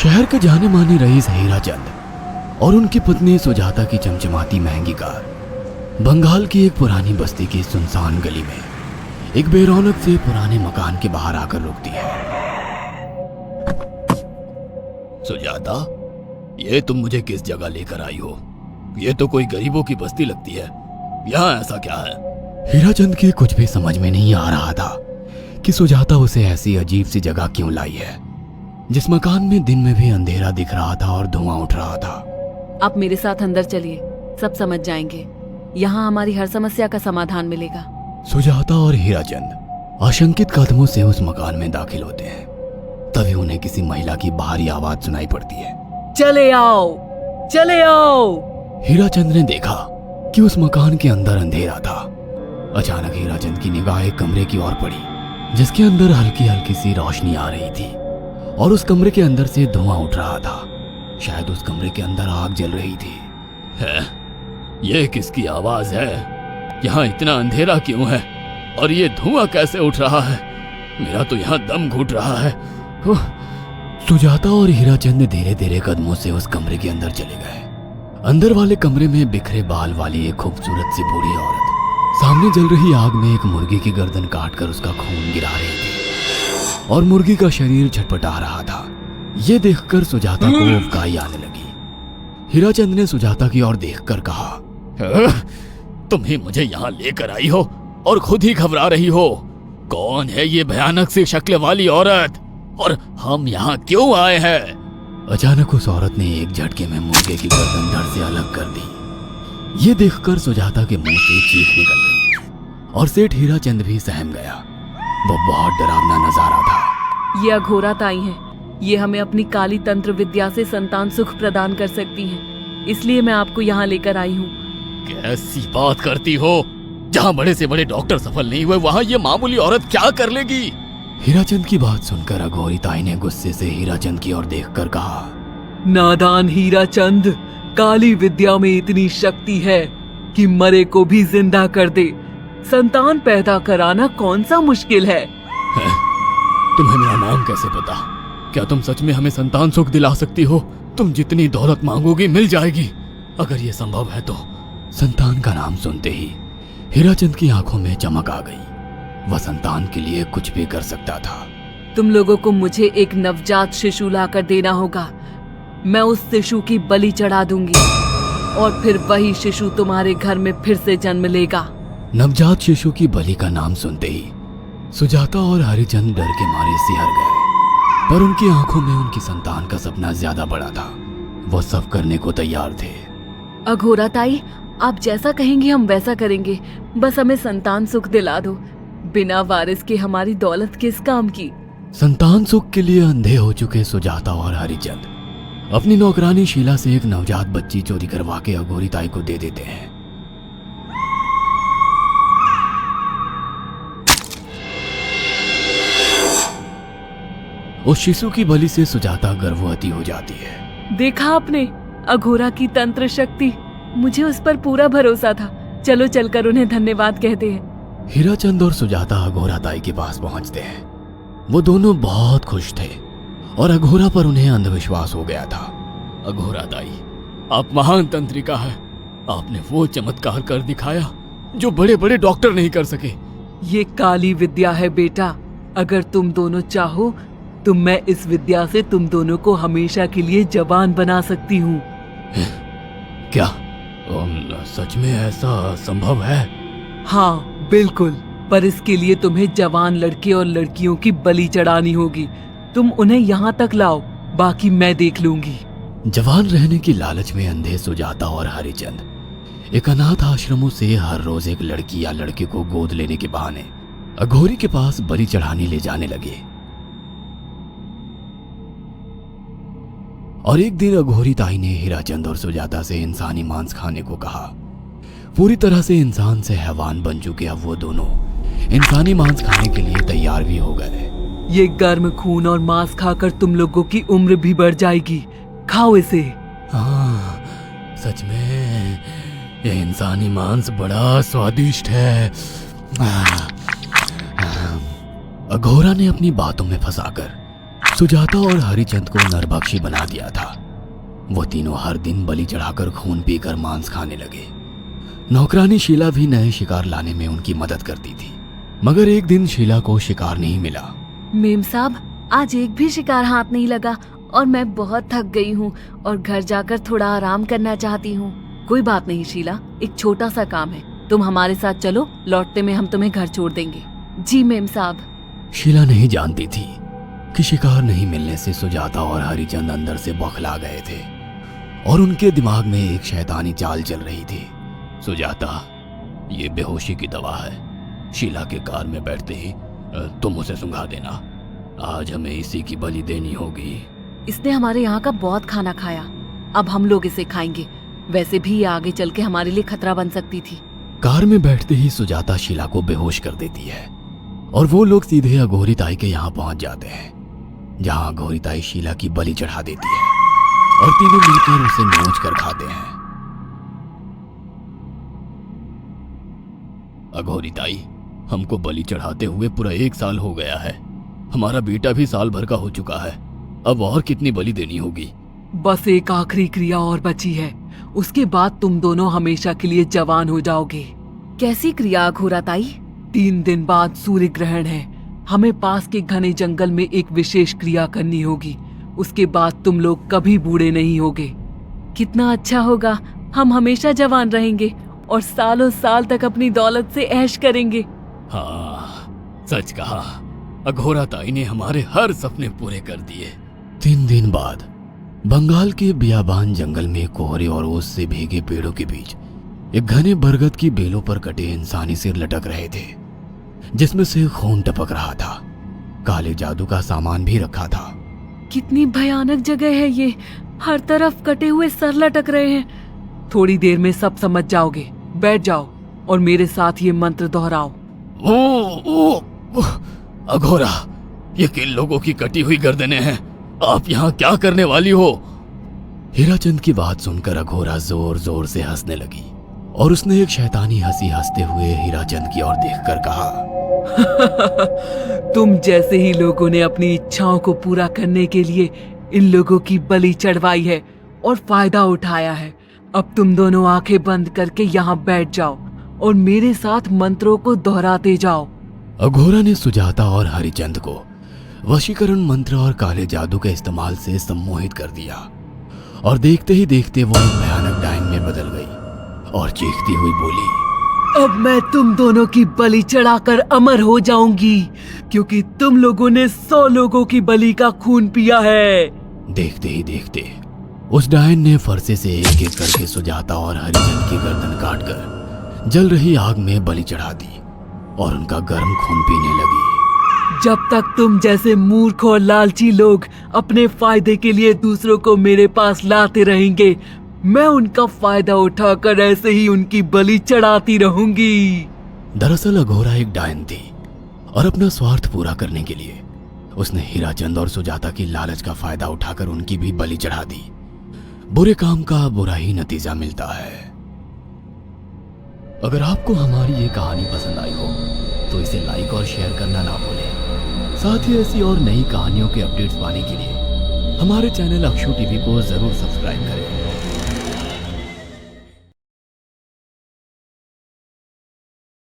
शहर के जाने माने रईस हीराचंद और उनकी पत्नी सुजाता की चमचमाती महंगी कार बंगाल की एक पुरानी बस्ती की सुनसान गली में एक बेरौनक से पुराने मकान के बाहर आकर रुकती है। सुजाता, ये तुम मुझे किस जगह लेकर आई हो? ये तो कोई गरीबों की बस्ती लगती है। यहाँ ऐसा क्या है? हीराचंद की कुछ भी समझ में नहीं आ रहा था कि सुजाता उसे ऐसी अजीब सी जगह क्यों लाई है, जिस मकान में दिन में भी अंधेरा दिख रहा था और धुआं उठ रहा था। आप मेरे साथ अंदर चलिए, सब समझ जाएंगे। यहाँ हमारी हर समस्या का समाधान मिलेगा। सुजाता और हीराचंद आशंकित कदमों से उस मकान में दाखिल होते हैं। तभी उन्हें किसी महिला की बाहरी आवाज सुनाई पड़ती है। चले आओ, चले आओ। हीराचंद ने देखा कि उस मकान के अंदर अंधेरा था। अचानक हीराचंद की निगाह एक कमरे की ओर पड़ी, जिसके अंदर हल्की हल्की सी रोशनी आ रही थी और उस कमरे के अंदर से धुआं उठ रहा था। शायद उस कमरे के अंदर आग जल रही थी। है? ये किसकी आवाज है? यहाँ इतना अंधेरा क्यों है और ये धुआं कैसे उठ रहा है? मेरा तो यहाँ दम घुट रहा है। सुजाता और हीराचंद धीरे धीरे कदमों से उस कमरे के अंदर चले गए। अंदर वाले कमरे में बिखरे बाल वाली एक खूबसूरत सी बूढ़ी औरत सामने जल रही आग में एक मुर्गी की गर्दन काटकर उसका खून गिरा रही थी और मुर्गी का शरीर छटपटा रहा था। ये देखकर सुजाता को उबकाई आने लगी। हीराचंद ने सुजाता की ओर देखकर कहा, तुम ही मुझे यहाँ लेकर आई हो और खुद ही घबरा रही हो। कौन है ये भयानक सी शक्ल वाली औरत और हम यहाँ क्यों आए हैं? अचानक उस औरत ने एक झटके में मुर्गे की गर्दन धड़ से अलग कर दी। ये देखकर सुजाता के मुंह से चीख निकल गई और सेठ हीराचंद भी सहम गया। वो बहुत डरावना नजारा था। ये अघोरा ताई हैं। ये हमें अपनी काली तंत्र विद्या से संतान सुख प्रदान कर सकती हैं। इसलिए मैं आपको यहाँ लेकर आई हूँ। कैसी बात करती हो? जहाँ बड़े से बड़े डॉक्टर सफल नहीं हुए, वहाँ ये मामूली औरत क्या कर लेगी? हीराचंद की बात सुनकर अघोरी ताई ने गुस्से से हीराचंद की ओर देखकर कहा, नादान हीराचंद, काली विद्या में इतनी शक्ति है कि मरे को भी जिंदा कर दे। संतान पैदा कराना कौन सा मुश्किल है? तुम्हें मेरा नाम कैसे पता? क्या तुम सच में हमें संतान सुख दिला सकती हो? तुम जितनी दौलत मांगोगी मिल जाएगी, अगर ये संभव है तो। संतान का नाम सुनते ही हीराचंद की आंखों में चमक आ गई। वह संतान के लिए कुछ भी कर सकता था। तुम लोगों को मुझे एक नवजात शिशु लाकर देना होगा। मैं उस शिशु की बलि चढ़ा दूंगी और फिर वही शिशु तुम्हारे घर में फिर से जन्म लेगा। नवजात शिशु की बलि का नाम सुनते ही सुजाता और हरिचंद डर के मारे सिहर गए, पर उनकी आंखों में उनकी संतान का सपना ज्यादा बड़ा था। वो सब करने को तैयार थे। अघोरा ताई, आप जैसा कहेंगे हम वैसा करेंगे। बस हमें संतान सुख दिला दो। बिना वारिस के हमारी दौलत किस काम की? संतान सुख के लिए अंधे हो चुके सुजाता और हरिचंद अपनी नौकरानी शीला से एक नवजात बच्ची चोरी करवा के अघोरी ताई को दे देते हैं। उस शिशु की बलि से सुजाता गर्भवती हो जाती है। देखा आपने अघोरा की तंत्र शक्ति? मुझे उस पर पूरा भरोसा था। चलो चलकर उन्हें धन्यवाद कहते हैं। हीराचंद और सुजाता अघोरा ताई के पास पहुंचते हैं। वो दोनों बहुत खुश थे और अघोरा पर उन्हें अंधविश्वास हो गया था। अघोरा ताई, आप महान तंत्रिका है। आपने वो चमत्कार कर दिखाया जो बड़े बड़े डॉक्टर नहीं कर सके। ये काली विद्या है बेटा। अगर तुम दोनों चाहो तो मैं इस विद्या से तुम दोनों को हमेशा के लिए जवान बना सकती हूँ। क्या सच में ऐसा संभव है? हाँ बिल्कुल, पर इसके लिए तुम्हें जवान लड़के और लड़कियों की बलि चढ़ानी होगी। तुम उन्हें यहाँ तक लाओ, बाकी मैं देख लूंगी। जवान रहने की लालच में अंधे सुजाता और हरिचंद एक अनाथ आश्रमों से हर रोज एक लड़की या लड़के को गोद लेने के बहाने अघोरी के पास बलि चढ़ाने ले जाने लगे। और एक दिन अघोरी ताई ने हीराचंद और सुजाता से इंसानी मांस खाने को कहा। पूरी तरह से इंसान से हैवान बन चुके अब वो दोनों इंसानी मांस खाने के लिए तैयार भी हो गए। ये गर्म खून और मांस खाकर तुम लोगों की उम्र भी बढ़ जाएगी। खाओ इसे। हाँ, सच में ये इंसानी मांस बड़ा स्वादिष्ट है। अघोरा ने अपनी बातों में फंसाकर सुजाता और हरिचंद को नरभक्षी बना दिया था। वो तीनों हर दिन बलि चढ़ाकर खून पीकर मांस खाने लगे। नौकरानी शीला भी नए शिकार लाने में उनकी मदद करती थी, मगर एक दिन शीला को शिकार नहीं मिला। मेम साहब, आज एक भी शिकार हाथ नहीं लगा और मैं बहुत थक गई हूँ और घर जाकर थोड़ा आराम करना चाहती हूँ। कोई बात नहीं शीला, एक छोटा सा काम है, तुम हमारे साथ चलो, लौटते में हम तुम्हें घर छोड़ देंगे। जी मेम साहब। शीला नहीं जानती थी कि शिकार नहीं मिलने से सुजाता और हरिचंद अंदर से बौखला गए थे और उनके दिमाग में एक शैतानी चाल चल रही थी। सुजाता, ये बेहोशी की दवा है। शीला के कार में बैठते ही तुम उसे सुंघा देना। आज हमें इसी की बलि देनी होगी। इसने हमारे यहाँ का बहुत खाना खाया, अब हम लोग इसे खाएंगे। वैसे भी ये आगे चल के हमारे लिए खतरा बन सकती थी। कार में बैठते ही सुजाता शीला को बेहोश कर देती है और वो लोग सीधे अघोरी ताई के यहाँ पहुंच जाते हैं, जहाँ अघोरी ताई शीला की बलि चढ़ा देती है और तीनों मिलकर उसे नोच कर खाते हैं। अघोरी ताई, हमको बलि चढ़ाते हुए पूरा 1 साल हो गया है। हमारा बेटा भी साल भर का हो चुका है। अब और कितनी बलि देनी होगी? बस एक आखिरी क्रिया और बची है, उसके बाद तुम दोनों हमेशा के लिए जवान हो जाओगे। कैसी क्रिया अघोरा ताई? 3 दिन बाद सूर्य ग्रहण है, हमें पास के घने जंगल में एक विशेष क्रिया करनी होगी। उसके बाद तुम लोग कभी बूढ़े नहीं होगे। कितना अच्छा होगा, हम हमेशा जवान रहेंगे और सालों साल तक अपनी दौलत से ऐश करेंगे। हाँ, सच कहा। अघोरा ताई ने हमारे हर सपने पूरे कर दिए। 3 दिन बाद बंगाल के बियाबान जंगल में कोहरे और ओस से भीगे पेड़ों के बीच एक घने बरगद की बेलों पर कटे इंसानी सिर लटक रहे थे, जिसमें से खून टपक रहा था। काले जादू का सामान भी रखा था। कितनी भयानक जगह है ये, हर तरफ कटे हुए सर लटक रहे हैं। थोड़ी देर में सब समझ जाओगे, बैठ जाओ और मेरे साथ ये मंत्र दोहराओ। ओ, अघोरा, ये किन लोगों की कटी हुई गर्दनें हैं? आप यहाँ क्या करने वाली हो? हीराचंद की बात सुनकर अघोरा जोर जोर से हंसने लगी और उसने एक शैतानी हंसी हंसते हुए हीराचंद की ओर देखकर कहा, तुम जैसे ही लोगों ने अपनी इच्छाओं को पूरा करने के लिए इन लोगों की बलि चढ़वाई है और फायदा उठाया है। अब तुम दोनों आंखें बंद करके यहाँ बैठ जाओ और मेरे साथ मंत्रों को दोहराते जाओ। अघोरा ने सुजाता और हरिचंद को वशीकरण मंत्र और काले जादू के इस्तेमाल से सम्मोहित कर दिया और देखते ही देखते वो एक भयानक डायन में बदल गई और चीखती हुई बोली, अब मैं तुम दोनों की बलि चढ़ाकर अमर हो जाऊंगी, क्योंकि तुम लोगों ने 100 लोगों की बलि का खून पिया है। देखते ही देखते उस डायन ने फरसे से एक एक करके सुजाता और हरिचंद की गर्दन काटकर जल रही आग में बलि चढ़ा दी और उनका गर्म खून पीने लगी। जब तक तुम जैसे मूर्ख और लालची लोग अपने फायदे के लिए दूसरों को मेरे पास लाते रहेंगे, मैं उनका फायदा उठाकर ऐसे ही उनकी बलि चढ़ाती रहूंगी। दरअसल अघोरा एक डायन थी और अपना स्वार्थ पूरा करने के लिए उसने हीराचंद और सुजाता की लालच का फायदा उठाकर उनकी भी बलि चढ़ा दी। बुरे काम का बुरा ही नतीजा मिलता है। अगर आपको हमारी ये कहानी पसंद आई हो तो इसे लाइक और शेयर करना ना भूलें। साथ ही ऐसी और नई कहानियों के अपडेट्स पाने के लिए हमारे चैनल अक्षु टीवी को जरूर सब्सक्राइब करें।